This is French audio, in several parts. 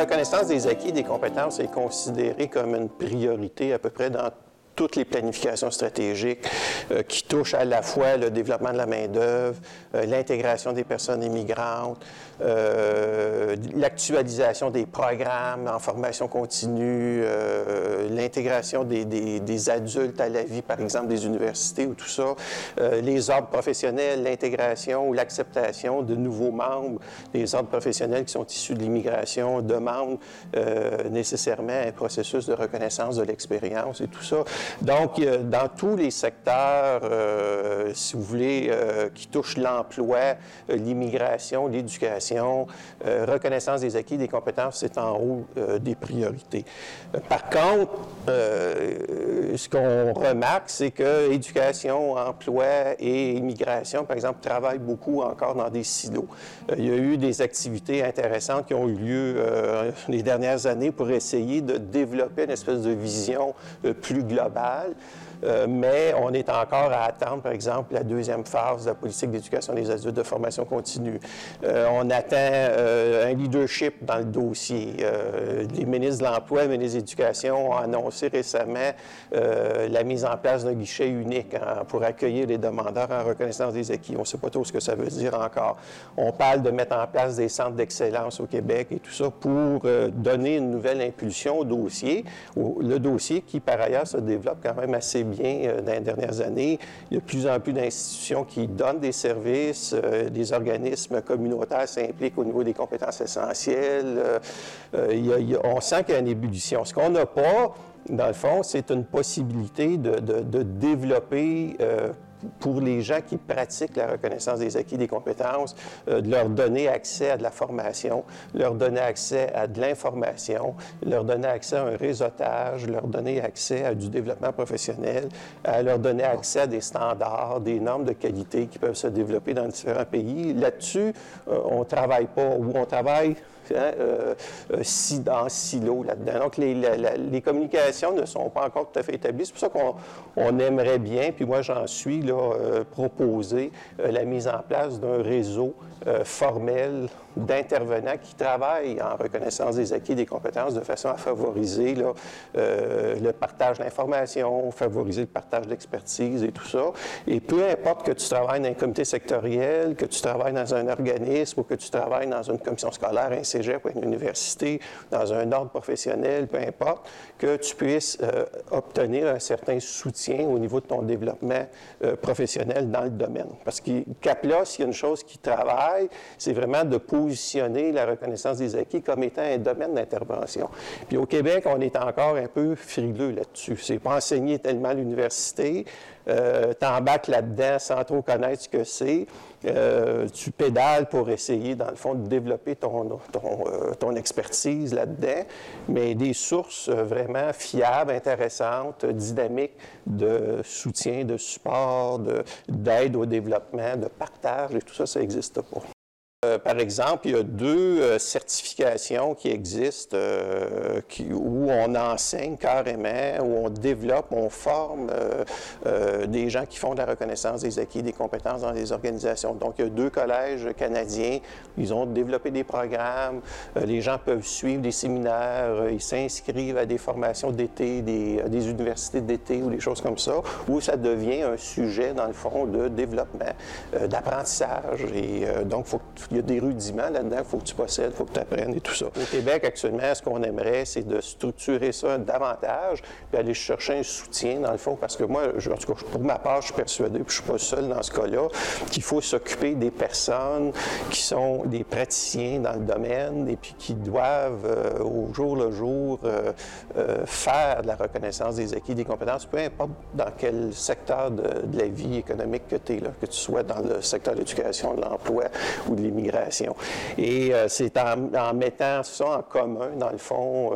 reconnaissance des acquis et des compétences est considérée comme une priorité à peu près dans toutes les planifications stratégiques qui touchent à la fois le développement de la main-d'œuvre, l'intégration des personnes immigrantes, l'actualisation des programmes en formation continue, l'intégration des adultes à la vie, par exemple, des universités ou tout ça, les ordres professionnels, l'intégration ou l'acceptation de nouveaux membres des ordres professionnels qui sont issus de l'immigration demandent nécessairement un processus de reconnaissance de l'expérience et tout ça. Donc, dans tous les secteurs, si vous voulez, qui touchent l'emploi, l'immigration, l'éducation, reconnaissance des acquis, des compétences, c'est en haut des priorités. Par contre, ce qu'on remarque, c'est que éducation, emploi et immigration, par exemple, travaillent beaucoup encore dans des silos. Il y a eu des activités intéressantes qui ont eu lieu les dernières années pour essayer de développer une espèce de vision plus globale. Mais on est encore à attendre, par exemple, la deuxième phase de la politique d'éducation des adultes de formation continue. On attend un leadership dans le dossier. Les ministres de l'Emploi et les ministres de l'Éducation ont annoncé récemment la mise en place d'un guichet unique pour accueillir les demandeurs en reconnaissance des acquis. On ne sait pas trop ce que ça veut dire encore. On parle de mettre en place des centres d'excellence au Québec et tout ça pour donner une nouvelle impulsion au dossier. Le dossier qui, par ailleurs, se développe quand même assez bien dans les dernières années. Il y a de plus en plus d'institutions qui donnent des services, des organismes communautaires s'impliquent au niveau des compétences essentielles. On sent qu'il y a une ébullition. Ce qu'on n'a pas, dans le fond, c'est une possibilité de développer pour les gens qui pratiquent la reconnaissance des acquis des compétences, de leur donner accès à de la formation, leur donner accès à de l'information, leur donner accès à un réseautage, leur donner accès à du développement professionnel, à leur donner accès à des standards, des normes de qualité qui peuvent se développer dans différents pays. Là-dessus, on ne travaille pas, ou on travaille en silo là-dedans. Donc, les communications ne sont pas encore tout à fait établies. C'est pour ça qu'on aimerait bien, puis moi j'en suis, là, proposer la mise en place d'un réseau formel d'intervenants qui travaillent en reconnaissance des acquis et des compétences de façon à favoriser là, le partage d'informations, favoriser le partage d'expertise et tout ça. Et peu importe que tu travailles dans un comité sectoriel, que tu travailles dans un organisme ou que tu travailles dans une commission scolaire, un cégep ou une université, dans un ordre professionnel, peu importe, que tu puisses obtenir un certain soutien au niveau de ton développement professionnel dans le domaine. Parce que CAPLA, s'il y a une chose qui travaille, c'est vraiment de positionner la reconnaissance des acquis comme étant un domaine d'intervention. Puis au Québec, on est encore un peu frileux là-dessus. C'est pas enseigné tellement à l'université. T'embarques là-dedans sans trop connaître ce que c'est. Tu pédales pour essayer, dans le fond, de développer ton expertise là-dedans, mais des sources vraiment fiables, intéressantes, dynamiques de soutien, de support, d'aide au développement, de partage, et tout ça, ça n'existe pas. Par exemple, il y a deux certifications qui existent où on enseigne carrément, où on développe, on forme des gens qui font de la reconnaissance des acquis et des compétences dans les organisations. Donc, il y a deux collèges canadiens, ils ont développé des programmes, les gens peuvent suivre des séminaires, ils s'inscrivent à des formations d'été, des universités d'été ou des choses comme ça, où ça devient un sujet, dans le fond, de développement, d'apprentissage. Et donc, il y a des rudiments là-dedans qu'il faut que tu possèdes, il faut que tu apprennes et tout ça. Au Québec, actuellement, ce qu'on aimerait, c'est de structurer ça davantage, puis aller chercher un soutien, dans le fond, parce que moi, en tout cas, pour ma part, je suis persuadé, puis je ne suis pas seul dans ce cas-là, qu'il faut s'occuper des personnes qui sont des praticiens dans le domaine et puis qui doivent, au jour le jour, faire de la reconnaissance des acquis, des compétences, peu importe dans quel secteur de la vie économique que tu es, là, que tu sois dans le secteur de l'éducation, de l'emploi ou de l'immigration. Et c'est en mettant ça en commun, dans le fond,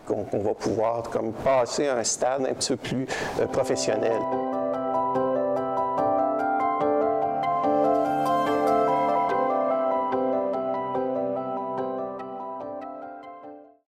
qu'on va pouvoir comme passer à un stade un petit peu plus professionnel.